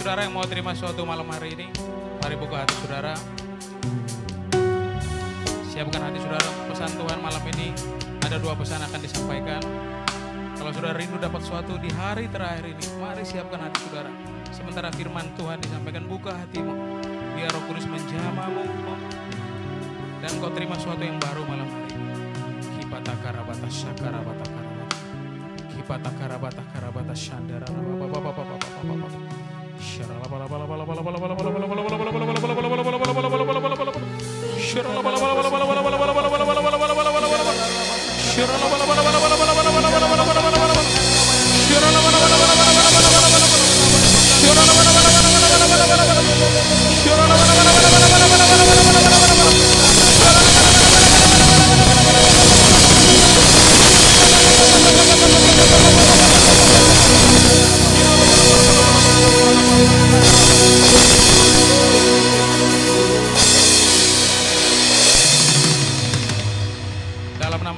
saudara yang mau terima suatu malam hari ini, mari buka hati saudara. Siapkan hati saudara, pesan Tuhan malam ini. Ada 2 pesan akan disampaikan. Kalau saudara rindu dapat sesuatu di hari terakhir ini, mari siapkan hati saudara. Sementara firman Tuhan disampaikan, buka hatimu. Biar Roh Kudus menjamamu. Dan kau terima sesuatu yang baru malam hari ini. Kipata karabata syakarabata karabata. Kipata karabata karabata shandara.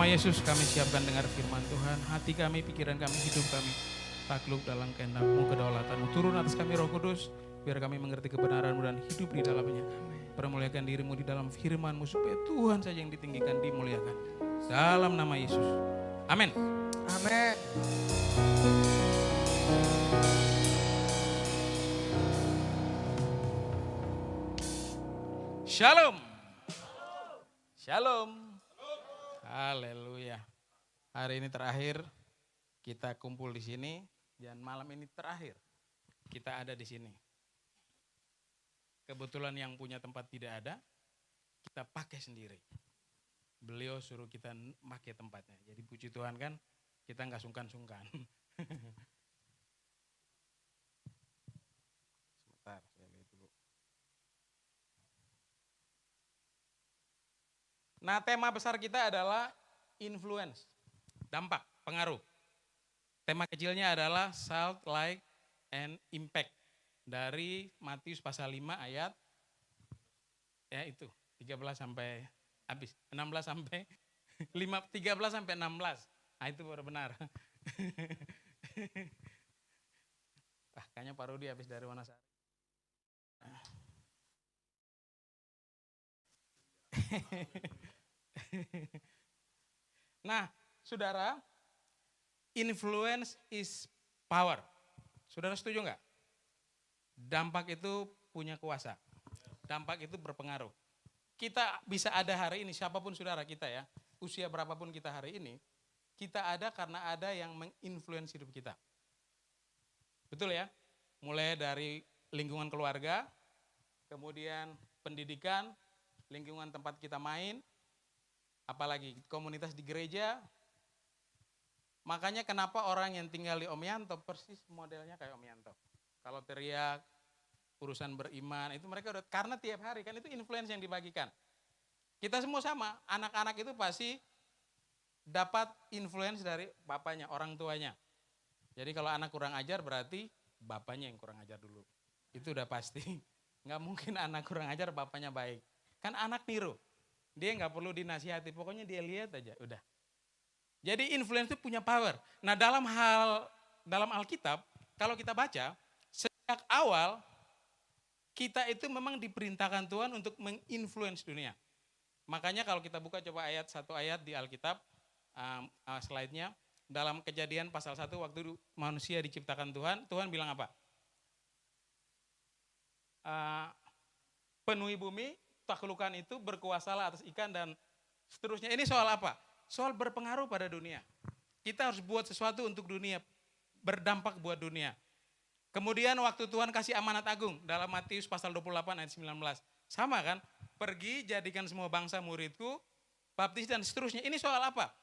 Yesus, kami siapkan dengar firman Tuhan. Hati kami, pikiran kami, hidup kami takluk dalam kehendak-Mu, kedaulatan-Mu. Turun atas kami Roh Kudus, biar kami mengerti kebenaran-Mu dan hidup di dalamnya. Permuliakan diri-Mu di dalam firman-Mu, supaya Tuhan saja yang ditinggikan, dimuliakan. Dalam nama Yesus. Amin. Amin. Shalom. Shalom. Haleluya. Hari ini terakhir kita kumpul di sini dan malam ini terakhir kita ada di sini. Kebetulan yang punya tempat tidak ada, kita pakai sendiri. Beliau suruh kita pakai tempatnya. Jadi puji Tuhan kan, kita nggak sungkan-sungkan. Sebentar, saya lihat dulu. Nah, tema besar kita adalah influence, dampak, pengaruh. Tema kecilnya adalah salt, light, and impact. Dari Matius pasal 5 ayat, ya itu, 13 sampai habis, 16 sampai 13 sampai 16. Nah itu baru benar. Kayaknya Pak Rudi habis dari Wanasari. Nah, saudara, influence is power. Saudara setuju nggak? Dampak itu punya kuasa. Dampak itu berpengaruh. Kita bisa ada hari ini, siapapun saudara kita ya, usia berapapun kita hari ini, kita ada karena ada yang menginfluence hidup kita. Betul ya? Mulai dari lingkungan keluarga, kemudian pendidikan, lingkungan tempat kita main, apalagi komunitas di gereja. Makanya kenapa orang yang tinggal di Om Yanto persis modelnya kayak Om Yanto. Kalau teriak, urusan beriman, itu mereka udah, karena tiap hari kan itu influence yang dibagikan. Kita semua sama, anak-anak itu pasti dapat influence dari bapaknya, orang tuanya. Jadi kalau anak kurang ajar berarti bapaknya yang kurang ajar dulu. Itu udah pasti. Nggak mungkin anak kurang ajar bapaknya baik. Kan anak niru. Dia nggak perlu dinasihati, pokoknya dia lihat aja, udah. Jadi influence itu punya power. Nah dalam Alkitab, kalau kita baca, sejak awal kita itu memang diperintahkan Tuhan untuk menginfluence dunia. Makanya kalau kita buka coba satu ayat di Alkitab, slide-nya, dalam Kejadian pasal 1 waktu manusia diciptakan Tuhan, Tuhan bilang apa? Penuhi bumi, taklukan itu, berkuasalah atas ikan dan seterusnya. Ini soal apa? Soal berpengaruh pada dunia. Kita harus buat sesuatu untuk dunia, berdampak buat dunia. Kemudian waktu Tuhan kasih amanat agung dalam Matius pasal 28 ayat 19. Sama kan? Pergi jadikan semua bangsa muridku, baptis dan seterusnya. Ini soal apa?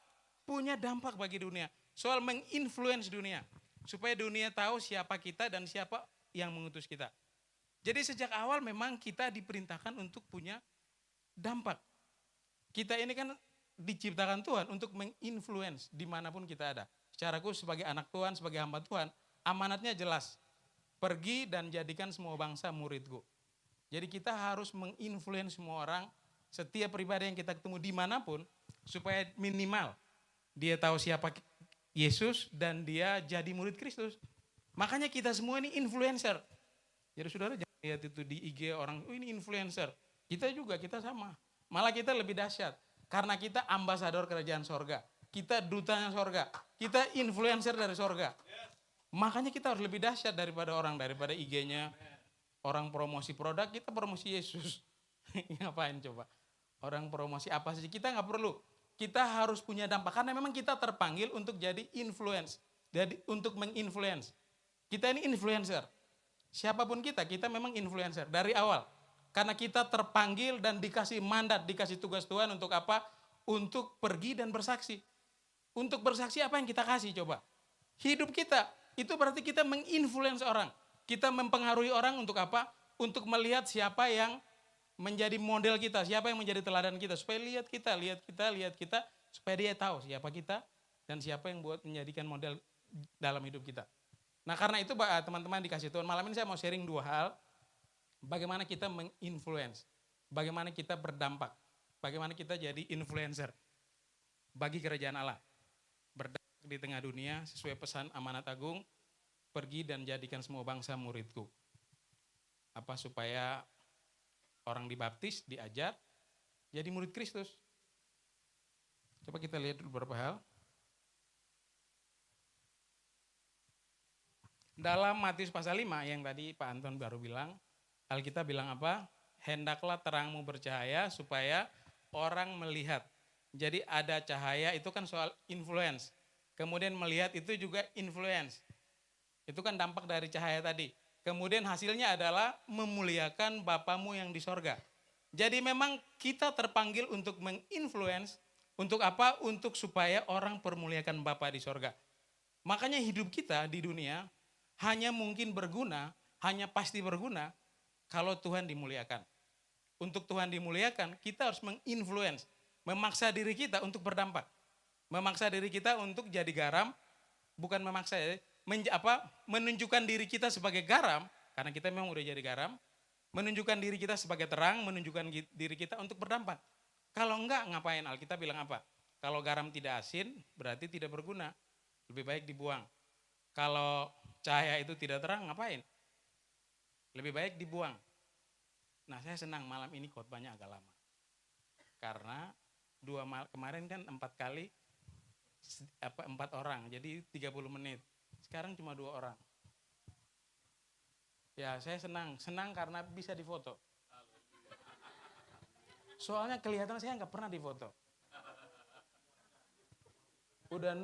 Punya dampak bagi dunia. Soal menginfluence dunia. Supaya dunia tahu siapa kita dan siapa yang mengutus kita. Jadi sejak awal memang kita diperintahkan untuk punya dampak. Kita ini kan diciptakan Tuhan untuk menginfluence dimanapun kita ada. Secara khusus sebagai anak Tuhan, sebagai hamba Tuhan, amanatnya jelas. Pergi dan jadikan semua bangsa muridku. Jadi kita harus menginfluence semua orang, setiap pribadi yang kita ketemu dimanapun, supaya minimal dia tahu siapa Yesus dan dia jadi murid Kristus. Makanya kita semua ini influencer. Jadi saudara jangan lihat itu di IG orang, oh ini influencer. Kita juga, kita sama. Malah kita lebih dahsyat. Karena kita ambasador kerajaan sorga. Kita dutanya sorga. Kita influencer dari sorga. Makanya kita harus lebih dahsyat daripada orang, daripada IG-nya. Orang promosi produk, kita promosi Yesus. Ngapain coba? Orang promosi apa sih? Kita nggak perlu. Kita harus punya dampak. Karena memang kita terpanggil untuk jadi influence. Jadi untuk menginfluence. Kita ini influencer. Siapapun kita memang influencer dari awal. Karena kita terpanggil dan dikasih mandat, dikasih tugas Tuhan untuk apa? Untuk pergi dan bersaksi. Untuk bersaksi apa yang kita kasih coba? Hidup kita, itu berarti kita menginfluence orang. Kita mempengaruhi orang untuk apa? Untuk melihat siapa yang menjadi model kita, siapa yang menjadi teladan kita. Supaya lihat kita, supaya dia tahu siapa kita dan siapa yang buat menjadikan model dalam hidup kita. Nah karena itu teman-teman dikasih Tuhan, malam ini saya mau sharing 2 hal. Bagaimana kita menginfluence, bagaimana kita berdampak, bagaimana kita jadi influencer bagi kerajaan Allah. Berdampak di tengah dunia sesuai pesan amanat agung, pergi dan jadikan semua bangsa muridku. Apa supaya orang dibaptis, diajar, jadi murid Kristus. Coba kita lihat dulu beberapa hal. Dalam Matius pasal 5 yang tadi Pak Anton baru bilang, Alkitab bilang apa? Hendaklah terangmu bercahaya supaya orang melihat. Jadi ada cahaya itu kan soal influence. Kemudian melihat itu juga influence. Itu kan dampak dari cahaya tadi. Kemudian hasilnya adalah memuliakan Bapamu yang di sorga. Jadi memang kita terpanggil untuk menginfluence. Untuk apa? Untuk supaya orang permuliakan Bapa di sorga. Makanya hidup kita di dunia hanya mungkin berguna, hanya pasti berguna kalau Tuhan dimuliakan. Untuk Tuhan dimuliakan, kita harus menginfluence, memaksa diri kita untuk berdampak. Memaksa diri kita untuk jadi garam, bukan memaksa ya, menunjukkan diri kita sebagai garam, karena kita memang udah jadi garam, menunjukkan diri kita sebagai terang, menunjukkan diri kita untuk berdampak. Kalau enggak, ngapain? Alkitab bilang apa? Kalau garam tidak asin, berarti tidak berguna, lebih baik dibuang. Kalau cahaya itu tidak terang, ngapain? Lebih baik dibuang. Nah saya senang malam ini khotbahnya agak lama. Karena kemarin kan 4 kali 4 orang, jadi 30 menit. Sekarang cuma 2 orang. Ya saya senang karena bisa difoto. Soalnya kelihatan saya nggak pernah difoto. Udah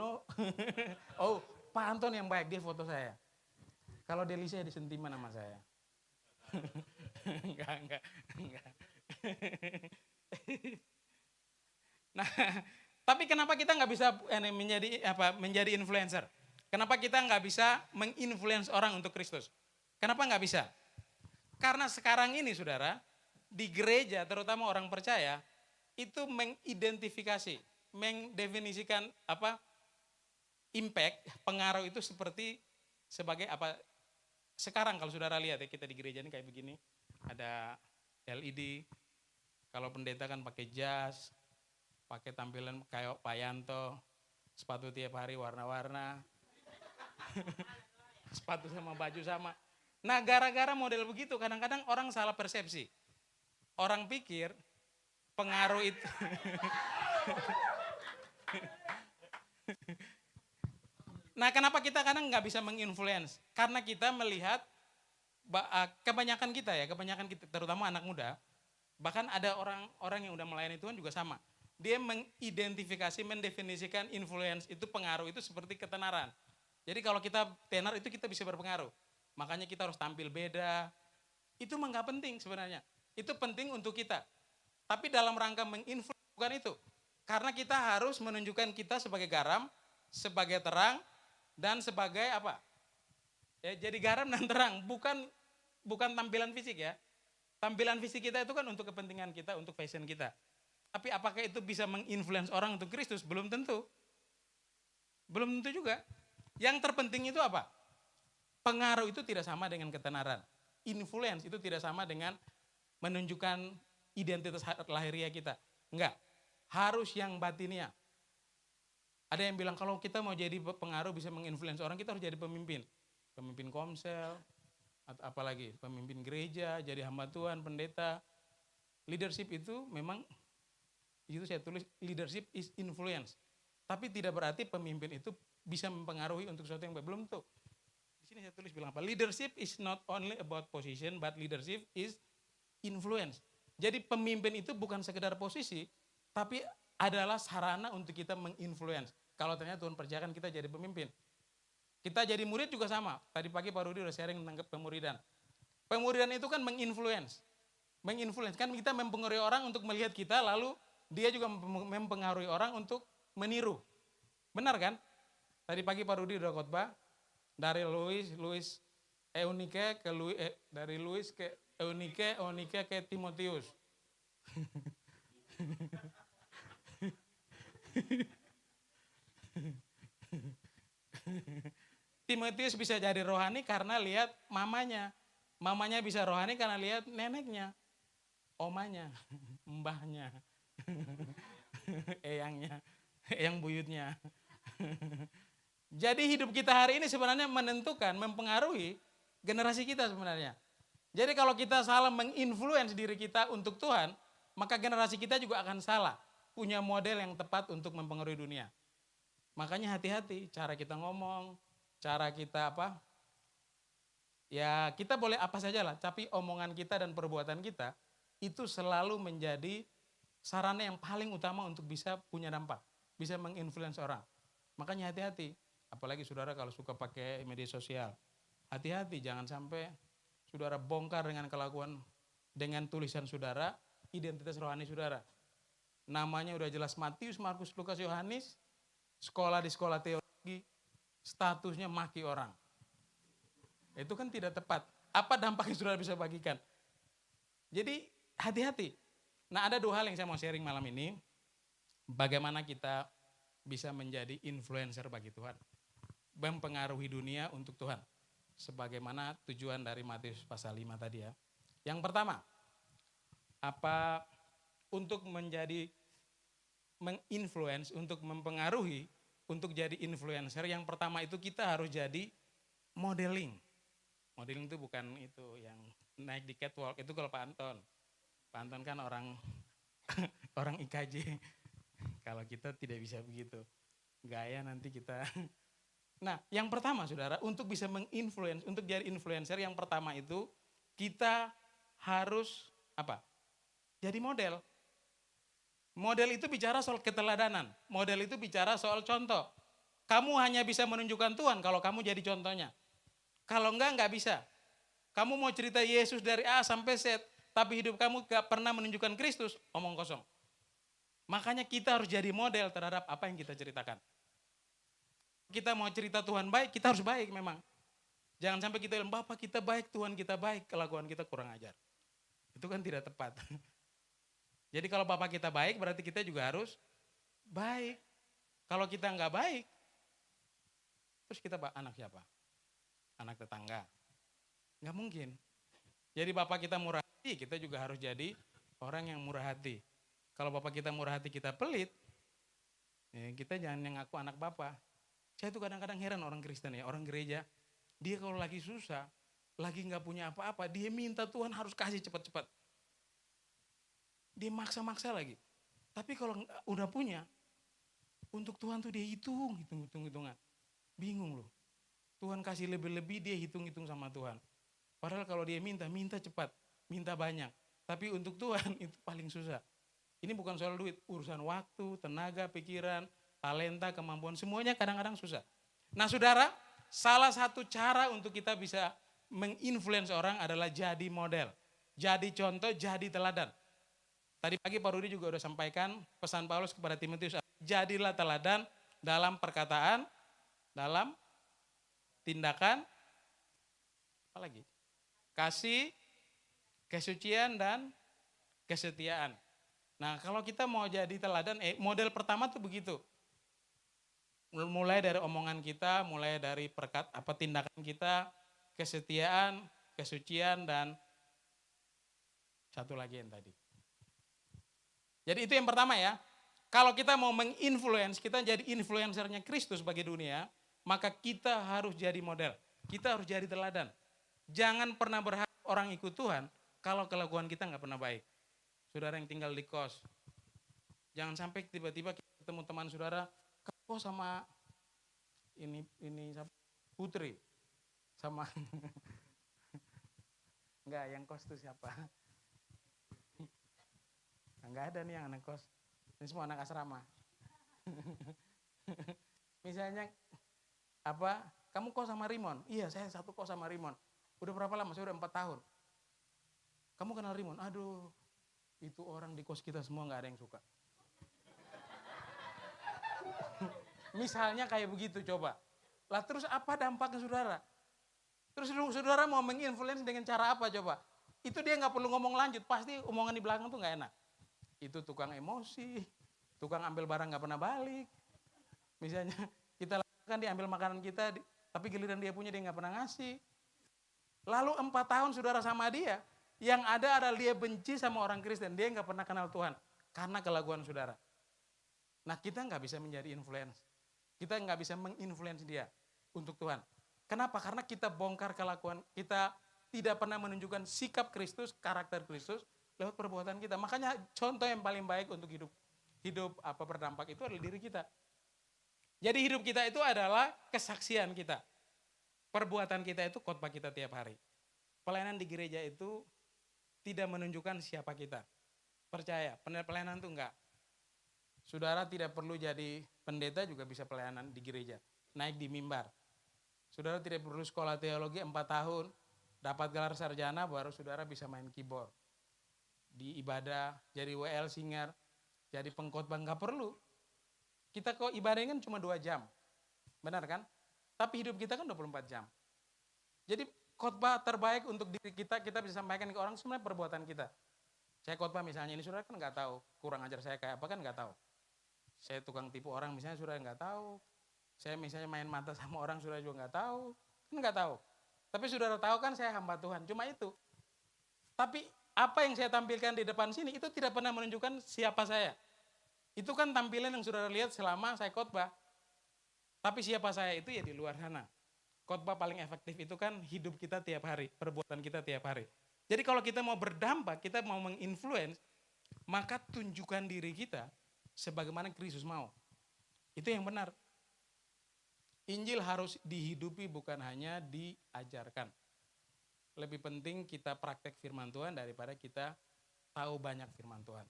oh Pak Anton yang baik, dia foto saya. Kalau Delisa disentiman sama saya. Enggak. Nah, tapi kenapa kita nggak bisa menjadi influencer? Kenapa kita nggak bisa menginfluence orang untuk Kristus? Kenapa nggak bisa? Karena sekarang ini saudara, di gereja terutama orang percaya, itu mengidentifikasi, mendefinisikan impact, pengaruh itu sebagai apa. Sekarang kalau saudara lihat ya, kita di gereja ini kayak begini, ada LED, kalau pendeta kan pakai jas, pakai tampilan kayak Pak Yanto, sepatu tiap hari warna-warna, sepatu sama baju sama. Nah gara-gara model begitu kadang-kadang orang salah persepsi. Orang pikir pengaruh itu, nah kenapa kita kadang nggak bisa menginfluence? Karena kita melihat kebanyakan kita terutama anak muda, bahkan ada orang yang udah melayani Tuhan juga sama. Dia mengidentifikasi, mendefinisikan influence itu, pengaruh itu seperti ketenaran. Jadi kalau kita tenar itu kita bisa berpengaruh. Makanya kita harus tampil beda. Itu mah nggak penting sebenarnya. Itu penting untuk kita. Tapi dalam rangka menginfluence bukan itu. Karena kita harus menunjukkan kita sebagai garam, sebagai terang, dan sebagai apa? Ya, jadi garam dan terang, bukan tampilan fisik ya. Tampilan fisik kita itu kan untuk kepentingan kita, untuk fashion kita. Tapi apakah itu bisa menginfluence orang untuk Kristus? Belum tentu. Belum tentu juga. Yang terpenting itu apa? Pengaruh itu tidak sama dengan ketenaran. Influence itu tidak sama dengan menunjukkan identitas lahiriah kita. Enggak. Harus yang batinnya. Ada yang bilang kalau kita mau jadi pengaruh bisa menginfluence orang, kita harus jadi pemimpin. Pemimpin komsel, atau apalagi pemimpin gereja, jadi hamba Tuhan, pendeta. Leadership itu memang, itu saya tulis, leadership is influence. Tapi tidak berarti pemimpin itu bisa mempengaruhi untuk sesuatu yang baik. Belum tuh. Di sini saya tulis bilang apa? Leadership is not only about position, but leadership is influence. Jadi pemimpin itu bukan sekedar posisi, tapi adalah sarana untuk kita menginfluence. Kalau ternyata Tuhan percayakan kita jadi pemimpin. Kita jadi murid juga sama. Tadi pagi Pak Rudi udah sharing tentang pemuridan. Pemuridan itu kan menginfluence. Menginfluence, kan kita mempengaruhi orang untuk melihat kita, lalu dia juga mempengaruhi orang untuk meniru. Benar kan? Tadi pagi Pak Rudi udah khotbah dari Louis Eunike ke dari Louis ke Eunike ke Timotius. Timotius bisa jadi rohani karena lihat mamanya. Mamanya bisa rohani karena lihat neneknya, omanya, mbahnya, eyangnya, eyang buyutnya. Jadi hidup kita hari ini sebenarnya menentukan, mempengaruhi generasi kita sebenarnya. Jadi kalau kita salah menginfluence diri kita untuk Tuhan, maka generasi kita juga akan salah. Punya model yang tepat untuk mempengaruhi dunia. Makanya hati-hati cara kita ngomong, cara kita apa. Ya kita boleh apa saja lah, tapi omongan kita dan perbuatan kita itu selalu menjadi sarana yang paling utama untuk bisa punya dampak. Bisa menginfluence orang. Makanya hati-hati. Apalagi saudara kalau suka pakai media sosial. Hati-hati jangan sampai saudara bongkar dengan kelakuan, dengan tulisan saudara, identitas rohani saudara. Namanya udah jelas Matius, Markus, Lukas, Yohanes, sekolah di sekolah teologi, statusnya maki orang. Itu kan tidak tepat. Apa dampaknya saudara bisa bagikan? Jadi hati-hati. Nah ada dua hal yang saya mau sharing malam ini. Bagaimana kita bisa menjadi influencer bagi Tuhan. Mempengaruhi dunia untuk Tuhan. Sebagaimana tujuan dari Matius pasal 5 tadi ya. Yang pertama, apa untuk menjadi menginfluence, untuk mempengaruhi, untuk jadi influencer, yang pertama itu kita harus jadi modeling. Modeling itu bukan itu yang naik di catwalk, itu kalau Pak Anton. Pak Anton kan orang orang IKJ. Kalau kita tidak bisa begitu. Gaya nanti kita. Nah, yang pertama saudara, untuk bisa menginfluence, untuk jadi influencer, yang pertama itu kita harus apa? Jadi model. Model itu bicara soal keteladanan. Model itu bicara soal contoh. Kamu hanya bisa menunjukkan Tuhan kalau kamu jadi contohnya. Kalau enggak bisa. Kamu mau cerita Yesus dari A sampai Z, tapi hidup kamu gak pernah menunjukkan Kristus, omong kosong. Makanya kita harus jadi model terhadap apa yang kita ceritakan. Kita mau cerita Tuhan baik, kita harus baik memang. Jangan sampai kita bilang, Bapak kita baik, Tuhan kita baik, kelakuan kita kurang ajar. Itu kan tidak tepat. Jadi kalau Bapak kita baik, berarti kita juga harus baik. Kalau kita enggak baik, terus kita anak siapa? Anak tetangga. Enggak mungkin. Jadi Bapak kita murah hati, kita juga harus jadi orang yang murah hati. Kalau Bapak kita murah hati, kita pelit, ya kita jangan yang ngaku anak Bapak. Saya tuh kadang-kadang heran orang Kristen ya, orang gereja. Dia kalau lagi susah, lagi enggak punya apa-apa, dia minta Tuhan harus kasih cepat-cepat. Dia maksa-maksa lagi. Tapi kalau udah punya, untuk Tuhan tuh dia hitung-hitungan. Bingung loh. Tuhan kasih lebih-lebih, dia hitung-hitung sama Tuhan. Padahal kalau dia minta cepat, minta banyak. Tapi untuk Tuhan itu paling susah. Ini bukan soal duit, urusan waktu, tenaga, pikiran, talenta, kemampuan, semuanya kadang-kadang susah. Nah saudara, salah satu cara untuk kita bisa menginfluence orang adalah jadi model. Jadi contoh, jadi teladan. Tadi pagi Pak Rudi juga udah sampaikan pesan Paulus kepada Timotius, jadilah teladan dalam perkataan, dalam tindakan, apa lagi? Kasih, kesucian, dan kesetiaan. Nah kalau kita mau jadi teladan, model pertama tuh begitu. Mulai dari omongan kita, mulai dari tindakan kita, kesetiaan, kesucian, dan satu lagi yang tadi. Jadi itu yang pertama ya. Kalau kita mau menginfluence, kita jadi influencernya Kristus bagi dunia, maka kita harus jadi model. Kita harus jadi teladan. Jangan pernah berharap orang ikut Tuhan kalau kelakuan kita nggak pernah baik. Saudara yang tinggal di kos, jangan sampai tiba-tiba kita ketemu teman saudara, kok sama ini Putri, sama enggak, yang kos itu siapa? Enggak ada nih yang anak kos, ini semua anak asrama. Misalnya kamu kos sama Rimon? Iya, saya satu kos sama Rimon. Udah berapa lama? Saya udah 4 tahun. Kamu kenal Rimon? Aduh, itu orang di kos kita semua nggak ada yang suka. Misalnya kayak begitu, coba. Lah terus apa dampaknya saudara? Terus saudara mau menginfluence dengan cara apa coba? Itu dia nggak perlu ngomong lanjut, pasti omongan di belakang tuh nggak enak. Itu tukang emosi, tukang ambil barang nggak pernah balik. Misalnya kita lakukan dia ambil makanan kita, tapi giliran dia punya dia nggak pernah ngasih. Lalu 4 tahun saudara sama dia, yang ada adalah dia benci sama orang Kristen, dia nggak pernah kenal Tuhan karena kelakuan saudara. Nah kita nggak bisa menjadi influence, kita nggak bisa menginfluence dia untuk Tuhan. Kenapa? Karena kita bongkar kelakuan, kita tidak pernah menunjukkan sikap Kristus, karakter Kristus lewat perbuatan kita. Makanya contoh yang paling baik untuk hidup berdampak itu adalah diri kita. Jadi hidup kita itu adalah kesaksian kita. Perbuatan kita itu khotbah kita tiap hari. Pelayanan di gereja itu tidak menunjukkan siapa kita. Percaya, pelayanan itu enggak. Saudara tidak perlu jadi pendeta juga bisa pelayanan di gereja. Naik di mimbar. Saudara tidak perlu sekolah teologi 4 tahun, dapat gelar sarjana baru saudara bisa main keyboard. Di ibadah, jadi WL singer, jadi pengkhotbah, enggak perlu. Kita kok ibadahnya kan cuma 2 jam. Benar kan? Tapi hidup kita kan 24 jam. Jadi khotbah terbaik untuk diri kita, kita bisa sampaikan ke orang sebenarnya perbuatan kita. Saya khotbah misalnya, ini saudara kan nggak tahu, kurang ajar saya kayak apa kan nggak tahu. Saya tukang tipu orang misalnya saudara nggak tahu. Saya misalnya main mata sama orang saudara juga nggak tahu. Kan nggak tahu. Tapi saudara tahu kan saya hamba Tuhan, cuma itu. Tapi apa yang saya tampilkan di depan sini itu tidak pernah menunjukkan siapa saya. Itu kan tampilan yang saudara lihat selama saya khotbah. Tapi siapa saya itu ya di luar sana. Khotbah paling efektif itu kan hidup kita tiap hari, perbuatan kita tiap hari. Jadi kalau kita mau berdampak, kita mau menginfluence, maka tunjukkan diri kita sebagaimana Kristus mau. Itu yang benar. Injil harus dihidupi bukan hanya diajarkan. Lebih penting kita praktek firman Tuhan daripada kita tahu banyak firman Tuhan.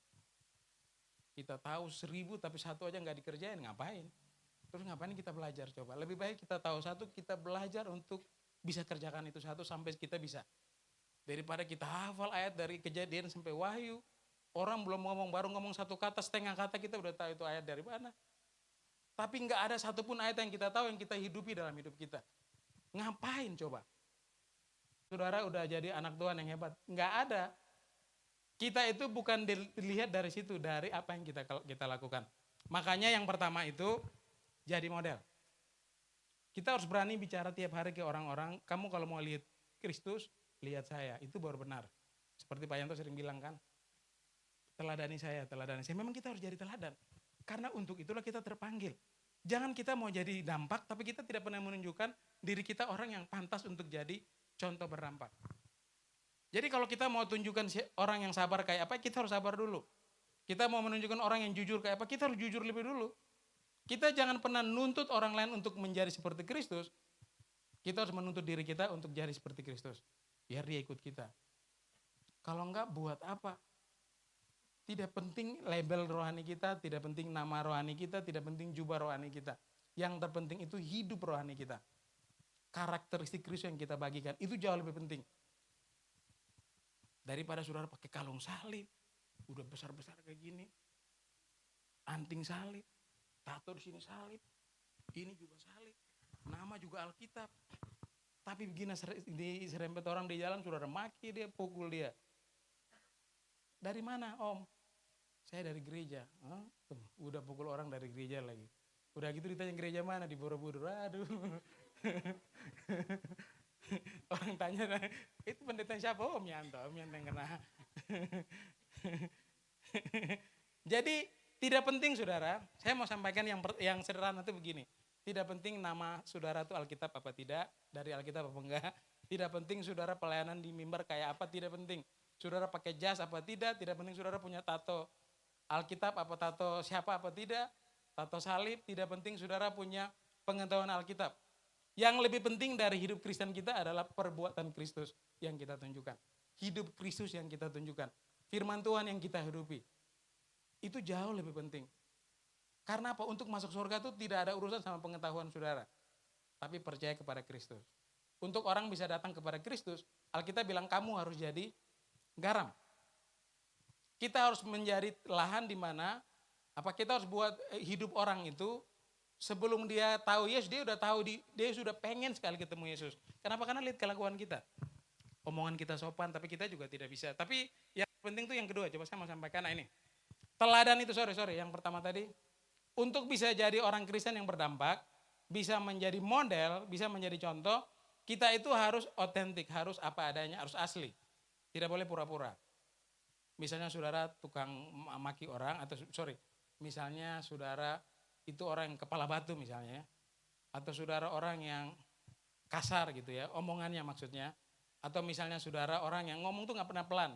Kita tahu 1000 tapi 1 aja nggak dikerjain, ngapain? Terus ngapain kita belajar coba? Lebih baik kita tahu 1, kita belajar untuk bisa kerjakan itu 1 sampai kita bisa. Daripada kita hafal ayat dari Kejadian sampai Wahyu, orang belum ngomong, baru ngomong 1 kata, setengah kata kita udah tahu itu ayat dari mana. Tapi nggak ada satupun ayat yang kita tahu yang kita hidupi dalam hidup kita. Ngapain coba? Saudara udah jadi anak Tuhan yang hebat. Nggak ada. Kita itu bukan dilihat dari situ, dari apa yang kita lakukan. Makanya yang pertama itu jadi model. Kita harus berani bicara tiap hari ke orang-orang, kamu kalau mau lihat Kristus, lihat saya, itu baru benar. Seperti Pak Yanto sering bilang kan, teladani saya. Memang kita harus jadi teladan. Karena untuk itulah kita terpanggil. Jangan kita mau jadi dampak, tapi kita tidak pernah menunjukkan diri kita orang yang pantas untuk jadi contoh berdampak. Jadi kalau kita mau tunjukkan orang yang sabar kayak apa, kita harus sabar dulu. Kita mau menunjukkan orang yang jujur kayak apa, kita harus jujur lebih dulu. Kita jangan pernah nuntut orang lain untuk menjadi seperti Kristus. Kita harus menuntut diri kita untuk jadi seperti Kristus. Biar dia ikut kita. Kalau enggak, buat apa? Tidak penting label rohani kita, tidak penting nama rohani kita, tidak penting jubah rohani kita. Yang terpenting itu hidup rohani kita. Karakteristik Kristus yang kita bagikan, itu jauh lebih penting. Daripada saudara pakai kalung salib, udah besar-besar kayak gini, anting salib, tato di sini salib, ini juga salib, nama juga Alkitab. Tapi begini diserempet orang di jalan, saudara maki dia, pukul dia. Dari mana om? Saya dari gereja. Udah pukul orang dari gereja lagi. Udah gitu ditanya gereja mana, di Borobudur. Aduh. Orang tanya, itu pendeta siapa? Om Yanto yang kena. Jadi tidak penting saudara, saya mau sampaikan yang sederhana itu begini. Tidak penting nama saudara itu Alkitab apa tidak, dari Alkitab apa enggak. Tidak penting saudara pelayanan di mimbar kayak apa, tidak penting. Saudara pakai jas apa tidak penting saudara punya tato Alkitab apa tato siapa apa tidak, tato salib, tidak penting saudara punya pengetahuan Alkitab. Yang lebih penting dari hidup Kristen kita adalah perbuatan Kristus yang kita tunjukkan. Hidup Kristus yang kita tunjukkan. Firman Tuhan yang kita hidupi. Itu jauh lebih penting. Karena apa? Untuk masuk surga itu tidak ada urusan sama pengetahuan saudara. Tapi percaya kepada Kristus. Untuk orang bisa datang kepada Kristus, Alkitab bilang kamu harus jadi garam. Kita harus menjadi lahan di mana kita harus buat hidup orang itu sebelum dia tahu Yesus, dia udah tahu, dia sudah pengen sekali ketemu Yesus. Kenapa? Karena lihat kelakuan kita. Omongan kita sopan, tapi kita juga tidak bisa. Tapi yang penting itu yang kedua, coba saya mau sampaikan ini. Teladan itu, yang pertama tadi. Untuk bisa jadi orang Kristen yang berdampak, bisa menjadi model, bisa menjadi contoh, kita itu harus otentik, harus apa adanya, harus asli. Tidak boleh pura-pura. Misalnya saudara tukang maki orang, misalnya saudara itu orang yang kepala batu misalnya, atau saudara orang yang kasar gitu ya, omongannya maksudnya, atau misalnya saudara orang yang ngomong tuh gak pernah pelan,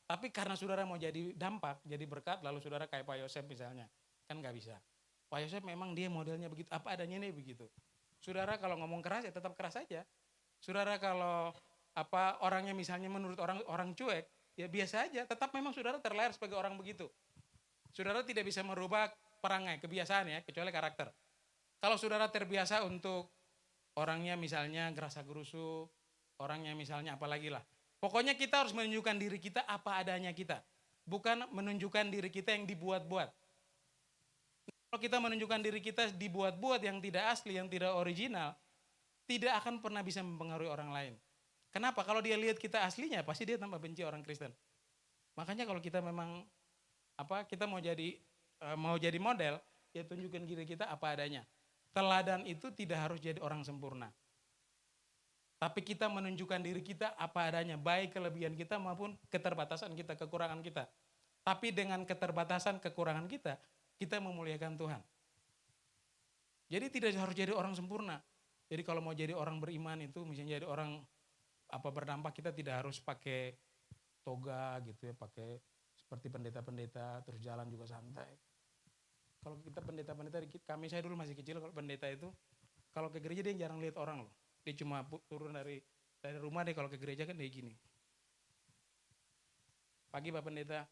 tapi karena saudara mau jadi dampak, jadi berkat, lalu saudara kayak Pak Yosef misalnya, kan gak bisa. Pak Yosef memang dia modelnya begitu, apa adanya nih begitu. Saudara kalau ngomong keras ya tetap keras aja. Saudara kalau orangnya misalnya menurut orang cuek, ya biasa aja, tetap memang saudara terlahir sebagai orang begitu. Saudara tidak bisa merubah perangai, kebiasaan ya, kecuali karakter. Kalau saudara terbiasa untuk orangnya misalnya gerasa gerusu, orangnya misalnya apalagi lah. Pokoknya kita harus menunjukkan diri kita apa adanya kita. Bukan menunjukkan diri kita yang dibuat-buat. Kalau kita menunjukkan diri kita dibuat-buat yang tidak asli, yang tidak original, tidak akan pernah bisa mempengaruhi orang lain. Kenapa? Kalau dia lihat kita aslinya, pasti dia tambah benci orang Kristen. Makanya kalau kita memang kita mau jadi model, ya tunjukkan diri kita apa adanya. Teladan itu tidak harus jadi orang sempurna. Tapi kita menunjukkan diri kita apa adanya, baik kelebihan kita maupun keterbatasan kita, kekurangan kita. Tapi dengan keterbatasan, kekurangan kita memuliakan Tuhan. Jadi tidak harus jadi orang sempurna. Jadi kalau mau jadi orang beriman itu, misalnya jadi orang berdampak, kita tidak harus pakai toga gitu ya, pakai seperti pendeta-pendeta, terus jalan juga santai. Kalau kita pendeta-pendeta, saya dulu masih kecil, kalau pendeta itu, kalau ke gereja dia jarang lihat orang loh. Dia cuma turun dari rumah deh, kalau ke gereja kan dia gini. Pagi Pak Pendeta.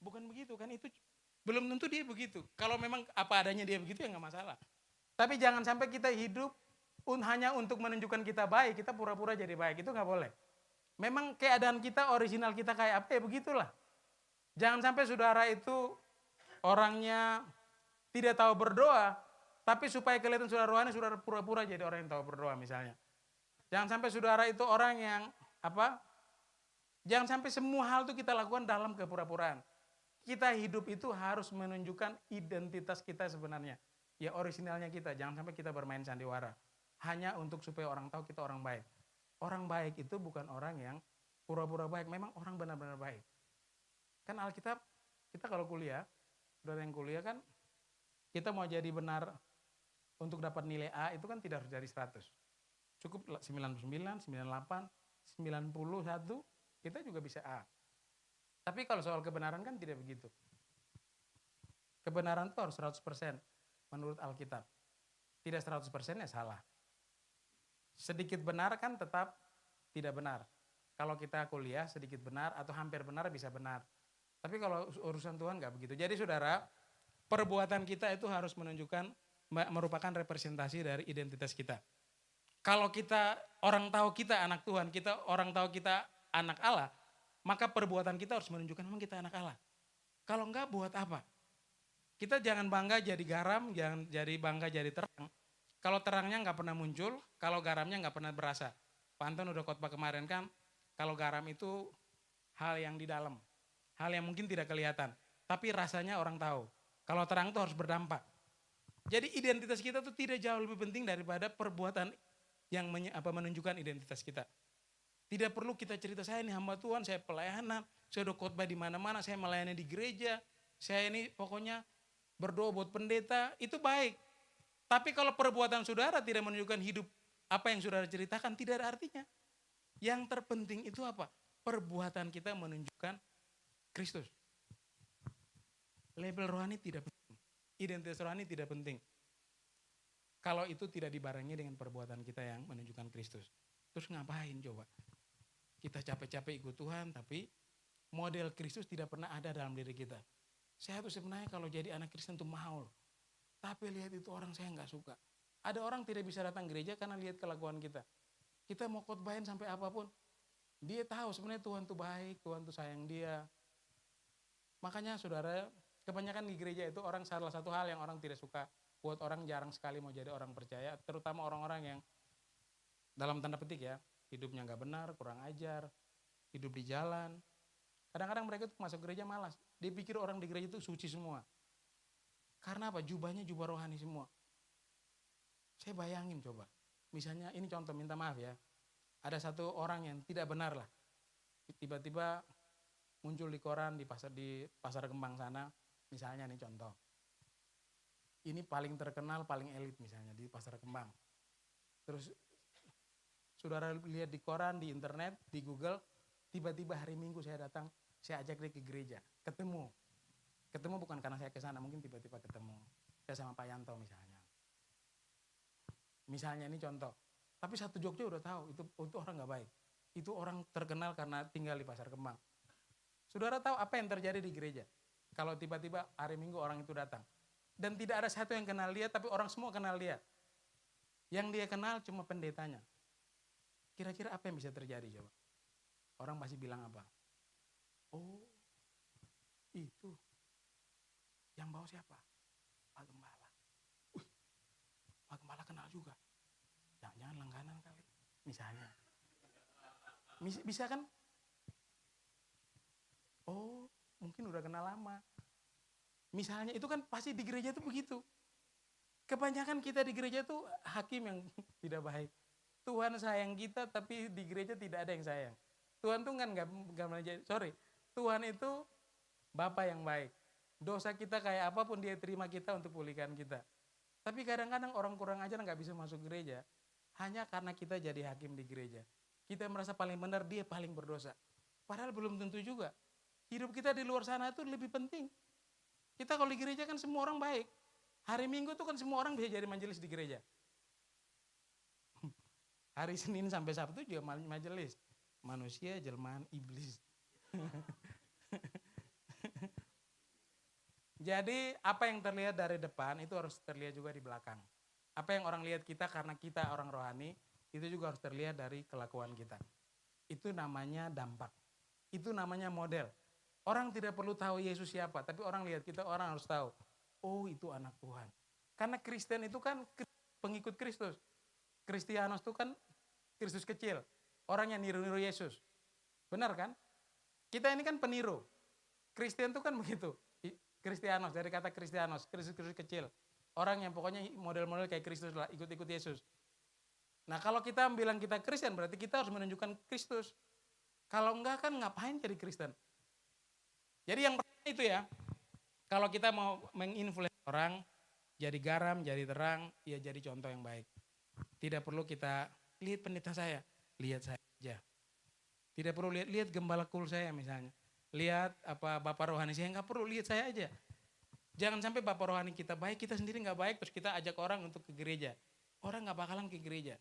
Bukan begitu kan, itu belum tentu dia begitu. Kalau memang apa adanya dia begitu ya nggak masalah. Tapi jangan sampai kita hidup hanya untuk menunjukkan kita baik, kita pura-pura jadi baik, itu nggak boleh. Memang keadaan kita, original kita kayak apa ya begitulah. Jangan sampai saudara itu orangnya tidak tahu berdoa, tapi supaya kelihatan saudara rohani, saudara pura-pura jadi orang yang tahu berdoa misalnya. Jangan sampai saudara itu orang yang jangan sampai semua hal itu kita lakukan dalam kepura-puraan. Kita hidup itu harus menunjukkan identitas kita sebenarnya. Ya originalnya kita, jangan sampai kita bermain sandiwara. Hanya untuk supaya orang tahu kita orang baik. Orang baik itu bukan orang yang pura-pura baik, memang orang benar-benar baik. Kan Alkitab, kita kalau kuliah, saudara yang kuliah kan, kita mau jadi benar untuk dapat nilai A itu kan tidak harus dari 100. Cukup 99, 98, 91, kita juga bisa A. Tapi kalau soal kebenaran kan tidak begitu. Kebenaran itu harus 100% menurut Alkitab. Tidak 100% ya salah. Sedikit benar kan tetap tidak benar. Kalau kita kuliah sedikit benar atau hampir benar bisa benar. Tapi kalau urusan Tuhan nggak begitu. Jadi saudara, perbuatan kita itu harus menunjukkan, merupakan representasi dari identitas kita. Kalau kita orang tahu kita anak Tuhan, orang tahu kita anak Allah, maka perbuatan kita harus menunjukkan memang kita anak Allah. Kalau enggak buat apa? Kita jangan bangga jadi garam, jangan bangga jadi terang. Kalau terangnya nggak pernah muncul, kalau garamnya nggak pernah berasa. Pak Anton udah khotbah kemarin kan, kalau garam itu hal yang di dalam, hal yang mungkin tidak kelihatan, tapi rasanya orang tahu. Kalau terang itu harus berdampak. Jadi identitas kita tuh tidak jauh lebih penting daripada perbuatan yang menunjukkan identitas kita. Tidak perlu kita cerita, saya ini hamba Tuhan, saya pelayanan, saya udah khotbah di mana-mana, saya melayani di gereja, saya ini pokoknya berdoa buat pendeta, itu baik. Tapi kalau perbuatan saudara tidak menunjukkan hidup apa yang saudara ceritakan tidak ada artinya. Yang terpenting itu apa? Perbuatan kita menunjukkan Kristus. Label rohani tidak penting. Identitas rohani tidak penting. Kalau itu tidak dibarengi dengan perbuatan kita yang menunjukkan Kristus. Terus ngapain coba? Kita capek-capek ikut Tuhan, tapi model Kristus tidak pernah ada dalam diri kita. Saya tuh sebenarnya kalau jadi anak Kristen tuh mau. Tapi lihat itu orang saya nggak suka. Ada orang tidak bisa datang gereja karena lihat kelakuan kita. Kita mau khotbahin sampai apapun. Dia tahu sebenarnya Tuhan tuh baik, Tuhan tuh sayang dia. Makanya saudara, kebanyakan di gereja itu orang salah satu hal yang orang tidak suka. Buat orang jarang sekali mau jadi orang percaya. Terutama orang-orang yang dalam tanda petik ya, hidupnya nggak benar, kurang ajar, hidup di jalan. Kadang-kadang mereka tuh masuk gereja malas. Dia pikir orang di gereja itu suci semua. Karena apa? Jubahnya jubah rohani semua. Saya bayangin coba. Misalnya ini contoh, minta maaf ya. Ada satu orang yang tidak benar lah. Tiba-tiba muncul di koran di pasar Kembang sana. Misalnya nih contoh. Ini paling terkenal, paling elit misalnya di pasar Kembang. Terus saudara lihat di koran, di internet, di Google. Tiba-tiba hari Minggu saya datang. Saya ajak dia ke gereja, ketemu bukan karena saya ke sana, mungkin tiba-tiba ketemu. Saya sama Pak Yanto misalnya ini contoh. Tapi satu Jogja udah tahu itu orang nggak baik. Itu orang terkenal karena tinggal di Pasar Kembang. Saudara tahu apa yang terjadi di gereja? Kalau tiba-tiba hari Minggu orang itu datang. Dan tidak ada satu yang kenal dia, tapi orang semua kenal dia. Yang dia kenal cuma pendetanya. Kira-kira apa yang bisa terjadi coba? Orang pasti bilang apa? Oh, itu yang bawa siapa? Pak Gembala. Pak Gembala kenal juga. Jangan-jangan langganan kali, misalnya. Bisa kan? Oh, mungkin udah kenal lama. Misalnya itu kan pasti di gereja itu begitu. Kebanyakan kita di gereja itu hakim yang tidak baik. Tuhan sayang kita, tapi di gereja tidak ada yang sayang. Tuhan tuh kan Tuhan itu Bapa yang baik. Dosa kita kayak apapun dia terima kita untuk pulihkan kita. Tapi kadang-kadang orang kurang ajar nggak bisa masuk gereja. Hanya karena kita jadi hakim di gereja. Kita merasa paling benar, dia paling berdosa. Padahal belum tentu juga. Hidup kita di luar sana itu lebih penting. Kita kalau di gereja kan semua orang baik. Hari Minggu tuh kan semua orang bisa jadi majelis di gereja. Hari Senin sampai Sabtu juga majelis. Manusia, jelmaan, iblis. Jadi apa yang terlihat dari depan itu harus terlihat juga di belakang. Apa yang orang lihat kita karena kita orang rohani, itu juga harus terlihat dari kelakuan kita. Itu namanya dampak. Itu namanya model. Orang tidak perlu tahu Yesus siapa, tapi orang lihat kita, orang harus tahu. Oh, itu anak Tuhan. Karena Kristen itu kan pengikut Kristus. Kristianos itu kan Kristus kecil. Orang yang niru-niru Yesus. Benar kan? Kita ini kan peniru. Kristen itu kan begitu. Kristianos, dari kata Kristianos, Kristus kecil. Orang yang pokoknya model-model kayak Kristus lah, ikut-ikut Yesus. Nah kalau kita bilang kita Kristen, berarti kita harus menunjukkan Kristus. Kalau enggak kan ngapain jadi Kristen? Jadi yang pertama itu ya, kalau kita mau menginfluence orang, jadi garam, jadi terang, ya jadi contoh yang baik. Tidak perlu kita lihat pendeta saya, lihat saya aja. Tidak perlu lihat gembala kul saya misalnya. Lihat apa bapak rohani saya, nggak perlu lihat saya aja. Jangan sampai bapak rohani kita baik, kita sendiri nggak baik, terus kita ajak orang untuk ke gereja. Orang nggak bakalan ke gereja.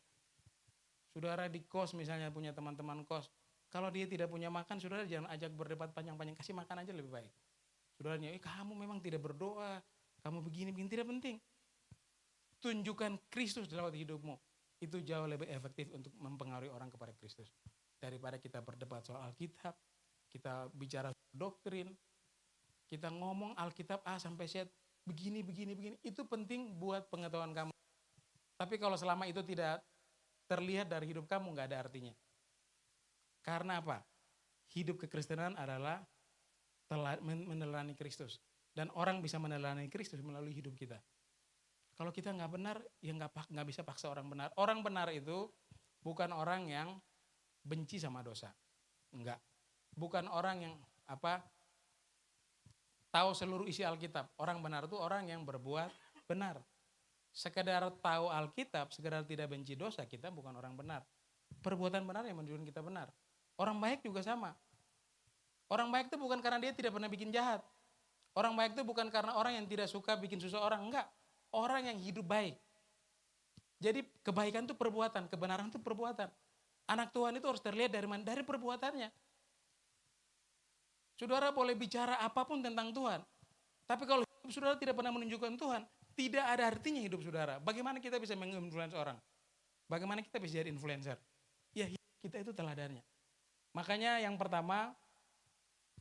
Saudara di kos misalnya punya teman-teman kos, kalau dia tidak punya makan, saudara jangan ajak berdebat panjang-panjang, kasih makan aja lebih baik. Saudaranya, kamu memang tidak berdoa, kamu begini-begini, tidak penting. Tunjukkan Kristus dalam hidupmu. Itu jauh lebih efektif untuk mempengaruhi orang kepada Kristus. Daripada kita berdebat soal Alkitab, kita bicara doktrin, kita ngomong Alkitab A sampai Z, begini, itu penting buat pengetahuan kamu. Tapi kalau selama itu tidak terlihat dari hidup kamu, nggak ada artinya. Karena apa? Hidup kekristenan adalah meneladani Kristus. Dan orang bisa meneladani Kristus melalui hidup kita. Kalau kita nggak benar, ya nggak bisa paksa orang benar. Orang benar itu bukan orang yang benci sama dosa. Enggak. Bukan orang yang tahu seluruh isi Alkitab. Orang benar itu orang yang berbuat benar. Sekedar tahu Alkitab, sekedar tidak benci dosa, kita bukan orang benar. Perbuatan benar yang menunjukkan kita benar. Orang baik juga sama. Orang baik itu bukan karena dia tidak pernah bikin jahat. Orang baik itu bukan karena orang yang tidak suka bikin susah orang, enggak. Orang yang hidup baik. Jadi kebaikan itu perbuatan, kebenaran itu perbuatan. Anak Tuhan itu harus terlihat dari mana? Dari perbuatannya. Saudara boleh bicara apapun tentang Tuhan. Tapi kalau hidup saudara tidak pernah menunjukkan Tuhan, tidak ada artinya hidup saudara. Bagaimana kita bisa menginfluence orang? Bagaimana kita bisa jadi influencer? Ya kita itu teladannya. Makanya yang pertama,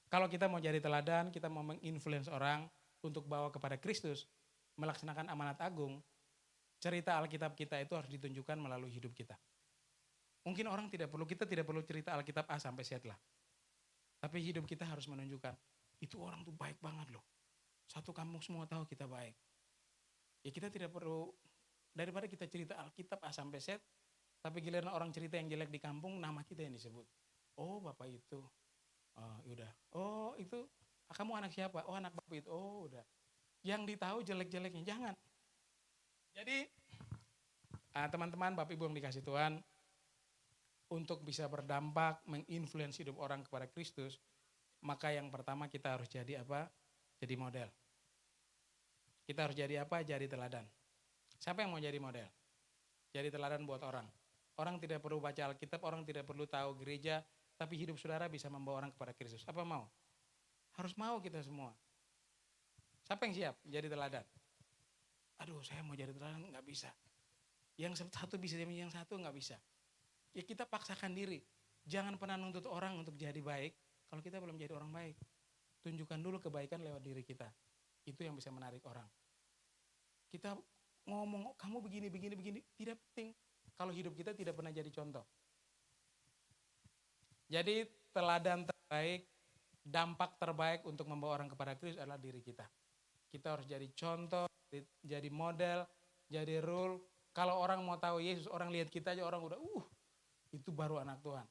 kalau kita mau jadi teladan, kita mau menginfluence orang untuk bawa kepada Kristus, melaksanakan amanat agung, cerita Alkitab kita itu harus ditunjukkan melalui hidup kita. Mungkin orang kita tidak perlu cerita Alkitab A sampai Z lah. Tapi hidup kita harus menunjukkan, itu orang tuh baik banget loh. Satu kampung semua tahu kita baik. Ya kita tidak perlu, daripada kita cerita Alkitab A sampai Z, tapi giliran orang cerita yang jelek di kampung, nama kita yang disebut. Oh bapak itu, oh yaudah. Oh itu, kamu anak siapa? Oh anak bapak itu, oh udah. Yang ditahu jelek-jeleknya, jangan. Jadi teman-teman, Bapak Ibu yang dikasih Tuhan, untuk bisa berdampak, menginfluence hidup orang kepada Kristus, maka yang pertama kita harus jadi apa? Jadi model. Kita harus jadi apa? Jadi teladan. Siapa yang mau jadi model? Jadi teladan buat orang. Orang tidak perlu baca Alkitab, orang tidak perlu tahu gereja, tapi hidup saudara bisa membawa orang kepada Kristus. Apa mau? Harus mau kita semua. Siapa yang siap jadi teladan? Aduh saya mau jadi teladan, nggak bisa. Yang satu bisa, yang satu nggak bisa. Ya kita paksakan diri. Jangan pernah nuntut orang untuk jadi baik kalau kita belum jadi orang baik. Tunjukkan dulu kebaikan lewat diri kita. Itu yang bisa menarik orang. Kita ngomong, kamu begini, tidak penting. Kalau hidup kita tidak pernah jadi contoh. Jadi teladan terbaik, dampak terbaik untuk membawa orang kepada Kristus adalah diri kita. Kita harus jadi contoh, jadi model, jadi rule. Kalau orang mau tahu Yesus, orang lihat kita aja orang udah, itu baru anak Tuhan.